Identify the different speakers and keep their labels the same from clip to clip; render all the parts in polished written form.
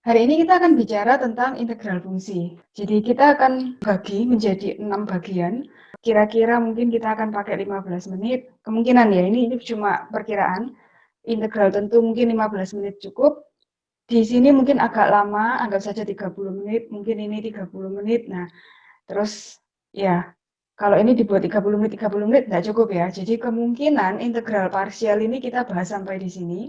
Speaker 1: Hari ini kita akan bicara tentang integral fungsi. Jadi kita akan bagi menjadi 6 bagian. Kira-kira mungkin kita akan pakai 15 menit. Kemungkinan ya, ini cuma perkiraan. Integral tentu mungkin 15 menit cukup. Di sini mungkin agak lama, anggap saja 30 menit, mungkin ini 30 menit. Nah, terus ya, kalau ini dibuat 30 menit nggak cukup ya. Jadi kemungkinan integral parsial ini kita bahas sampai di sini.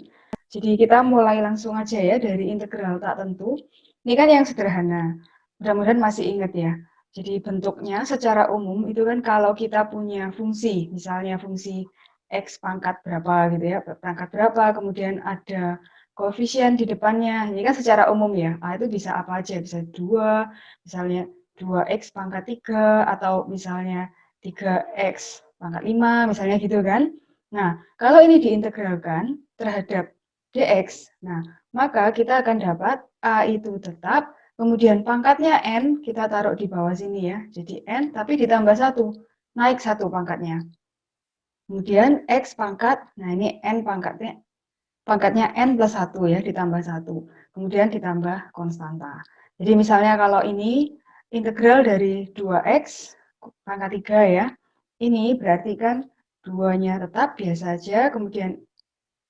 Speaker 1: Jadi kita mulai langsung aja ya dari integral tak tentu. Ini kan yang sederhana. Mudah-mudahan masih ingat ya. Jadi bentuknya secara umum itu kan kalau kita punya fungsi, misalnya fungsi X pangkat berapa gitu ya, pangkat berapa, kemudian ada koefisien di depannya. Ini kan secara umum ya. Itu bisa apa aja, bisa 2, misalnya 2x pangkat 3, atau misalnya 3x pangkat 5, misalnya gitu kan. Nah, kalau ini diintegralkan terhadap dx, nah, maka kita akan dapat A itu tetap, kemudian pangkatnya n, kita taruh di bawah sini ya, jadi n, tapi ditambah 1, naik 1 pangkatnya. Kemudian x pangkat, nah ini n pangkatnya n plus 1 ya, ditambah 1. Kemudian ditambah konstanta. Jadi misalnya kalau ini integral dari 2x pangkat 3 ya, ini berarti kan 2-nya tetap biasa aja, kemudian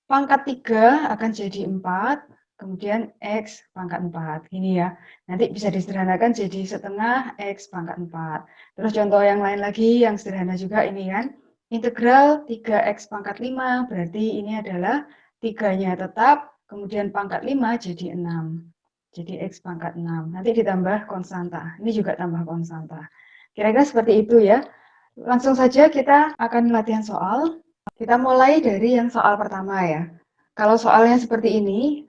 Speaker 1: pangkat 3 akan jadi 4, kemudian x pangkat 4. Ini ya, nanti bisa disederhanakan jadi setengah x pangkat 4. Terus contoh yang lain lagi, yang sederhana juga ini kan, integral 3x pangkat 5, berarti ini adalah 3-nya tetap, kemudian pangkat 5 jadi 6. Jadi x pangkat 6. Nanti ditambah konstanta. Ini juga tambah konstanta. Kira-kira seperti itu ya. Langsung saja kita akan latihan soal. Kita mulai dari yang soal pertama ya. Kalau soalnya seperti ini,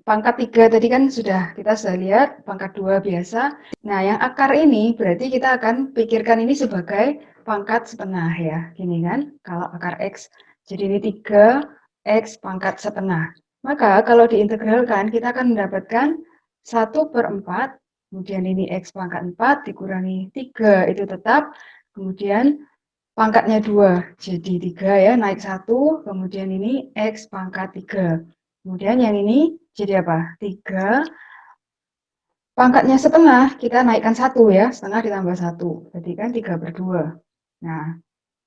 Speaker 1: pangkat 3 tadi kan kita sudah lihat, pangkat 2 biasa. Nah, yang akar ini berarti kita akan pikirkan ini sebagai pangkat setengah ya. Gini kan, kalau akar X. Jadi ini 3X pangkat setengah. Maka kalau diintegralkan, kita akan mendapatkan 1/4, kemudian ini X pangkat 4 dikurangi 3, itu tetap. Kemudian pangkatnya 2, jadi 3 ya, naik 1, kemudian ini X pangkat 3. Kemudian yang ini jadi apa? 3, pangkatnya setengah, kita naikkan 1 ya, setengah ditambah 1, berarti kan 3/2. Nah,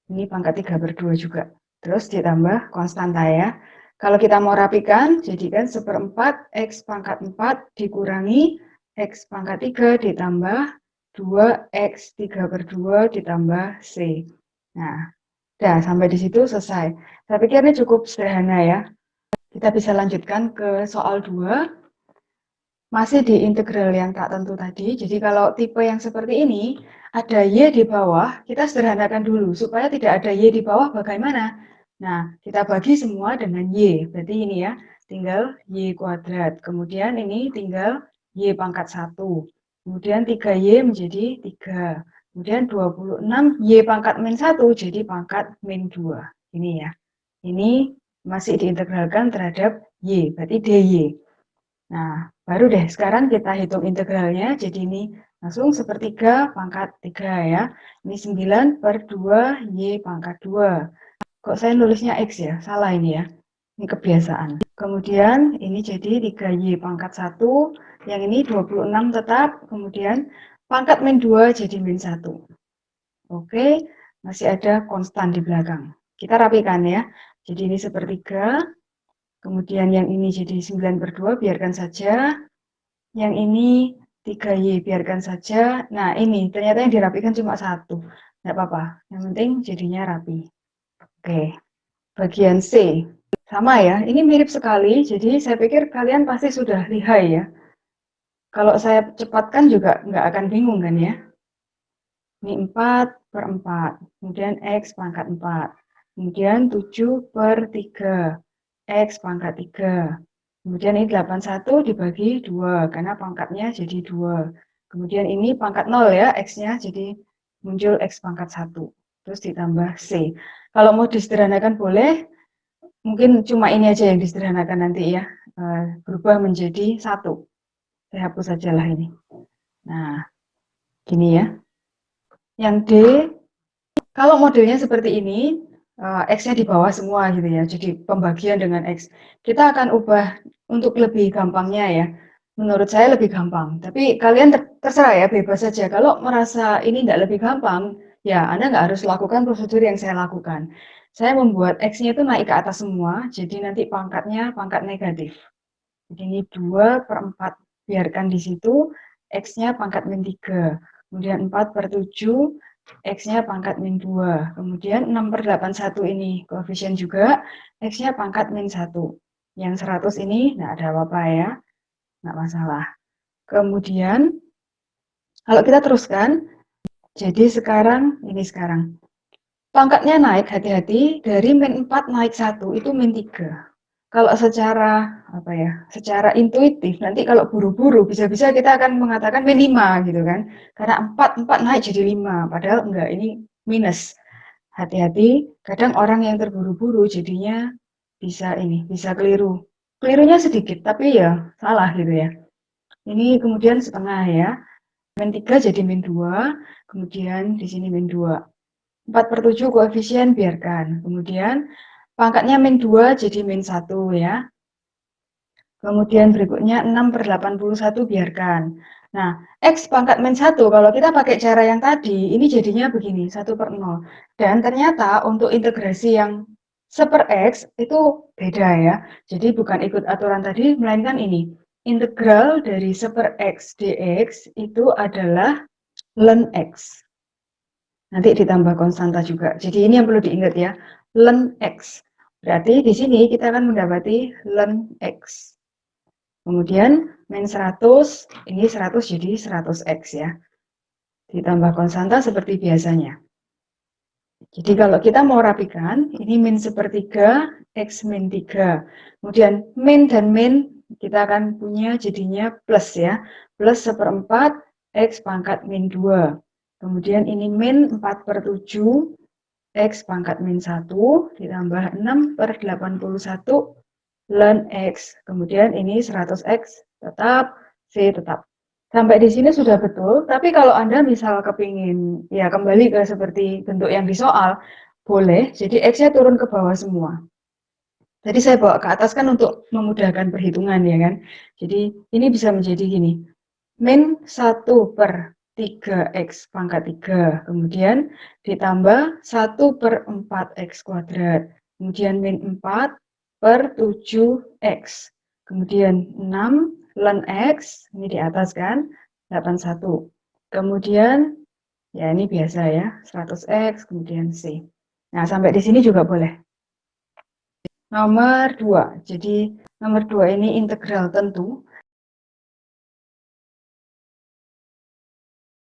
Speaker 1: ini pangkat 3/2 juga. Terus ditambah konstanta ya. Kalau kita mau rapikan, jadikan 1/4 X pangkat 4 dikurangi X pangkat 3 ditambah 2X 3/2 ditambah C. Nah, udah, sampai di situ selesai. Saya pikir ini cukup sederhana ya. Kita bisa lanjutkan ke soal 2. Masih di integral yang tak tentu tadi. Jadi kalau tipe yang seperti ini, ada Y di bawah, kita sederhanakan dulu. Supaya tidak ada Y di bawah, bagaimana? Nah, kita bagi semua dengan Y. Berarti ini ya, tinggal Y kuadrat. Kemudian ini tinggal Y pangkat 1. Kemudian 3Y menjadi 3. Kemudian 26 Y pangkat min 1 jadi pangkat min 2. Ini ya. Ini masih diintegralkan terhadap Y, berarti DY. Nah, baru deh sekarang kita hitung integralnya. Jadi ini langsung 1/3 pangkat 3 ya. Ini 9/2 Y pangkat 2. Kok saya nulisnya X ya? Salah ini ya. Ini kebiasaan. Kemudian ini jadi 3Y pangkat 1. Yang ini 26 tetap. Kemudian pangkat min 2 jadi min 1. Oke, masih ada konstan di belakang. Kita rapikan ya. Jadi ini 1/3. Kemudian yang ini jadi 9/2, biarkan saja. Yang ini 3Y, biarkan saja. Nah, ini ternyata yang dirapikan cuma 1. Nggak apa-apa, yang penting jadinya rapi. Oke, bagian C. Sama ya, ini mirip sekali, jadi saya pikir kalian pasti sudah lihai ya. Kalau saya cepatkan juga nggak akan bingung kan ya. Ini 4/4, kemudian X pangkat 4. Kemudian 7/3, X pangkat 3. Kemudian ini 81 dibagi 2, karena pangkatnya jadi 2. Kemudian ini pangkat 0 ya, X-nya, jadi muncul X pangkat 1. Terus ditambah C. Kalau mau disederhanakan boleh, mungkin cuma ini aja yang disederhanakan nanti ya. Berubah menjadi 1. Saya hapus saja lah ini. Nah, gini ya. Yang D, kalau modelnya seperti ini, X-nya di bawah semua gitu ya. Jadi pembagian dengan X. Kita akan ubah untuk lebih gampangnya ya. Menurut saya lebih gampang, tapi kalian terserah ya, bebas saja. Kalau merasa ini tidak lebih gampang, ya Anda nggak harus lakukan prosedur yang saya lakukan. Saya membuat X-nya itu naik ke atas semua, jadi nanti pangkatnya pangkat negatif. Jadi ini 2/4, biarkan di situ, X-nya pangkat min 3. Kemudian 4/7, X-nya pangkat min 2. Kemudian 6/81 ini koefisien juga, X-nya pangkat min 1. Yang 100 ini nggak ada apa-apa ya, nggak masalah. Kemudian kalau kita teruskan, jadi sekarang, pangkatnya naik, hati-hati, dari min 4 naik 1, itu min 3. Kalau secara intuitif, nanti kalau buru-buru, bisa-bisa kita akan mengatakan min 5 gitu kan. Karena 4 naik jadi 5, padahal enggak, ini minus. Hati-hati, kadang orang yang terburu-buru jadinya bisa keliru. Kelirunya sedikit, tapi ya salah gitu ya. Ini kemudian setengah ya. Min 3 jadi min 2, kemudian di sini min 2. 4/7 koefisien biarkan. Kemudian pangkatnya min 2 jadi min 1 ya. Kemudian berikutnya 6/81 biarkan. Nah, X pangkat min 1, kalau kita pakai cara yang tadi, ini jadinya begini, 1/0. Dan ternyata untuk integrasi yang 1/X itu beda ya. Jadi bukan ikut aturan tadi, melainkan ini. Integral dari 1/X dx itu adalah ln X. Nanti ditambah konstanta juga. Jadi ini yang perlu diingat ya, ln X. Berarti di sini kita akan mendapati ln X. Kemudian min 100, ini 100 jadi 100x ya. Ditambah konstanta seperti biasanya. Jadi kalau kita mau rapikan, ini min 1/3, x min 3. Kemudian min dan min kita akan punya jadinya plus ya. Plus 1/4, x pangkat min 2. Kemudian ini min 4/7, x pangkat min 1, ditambah 6/81, ln X. Kemudian ini 100X tetap, C tetap. Sampai di sini sudah betul, tapi kalau Anda misal kepingin ya kembali ke seperti bentuk yang di soal, boleh, jadi X-nya turun ke bawah semua. Tadi saya bawa ke atas kan untuk memudahkan perhitungan ya kan. Jadi ini bisa menjadi gini, min 1/3x pangkat 3, kemudian ditambah 1/4x kuadrat, kemudian min 4/7x, kemudian 6 ln x, ini di atas kan, 81. Kemudian, ya ini biasa ya, 100x, kemudian C. Nah, sampai di sini juga boleh. Nomor 2, jadi nomor 2 ini integral tentu.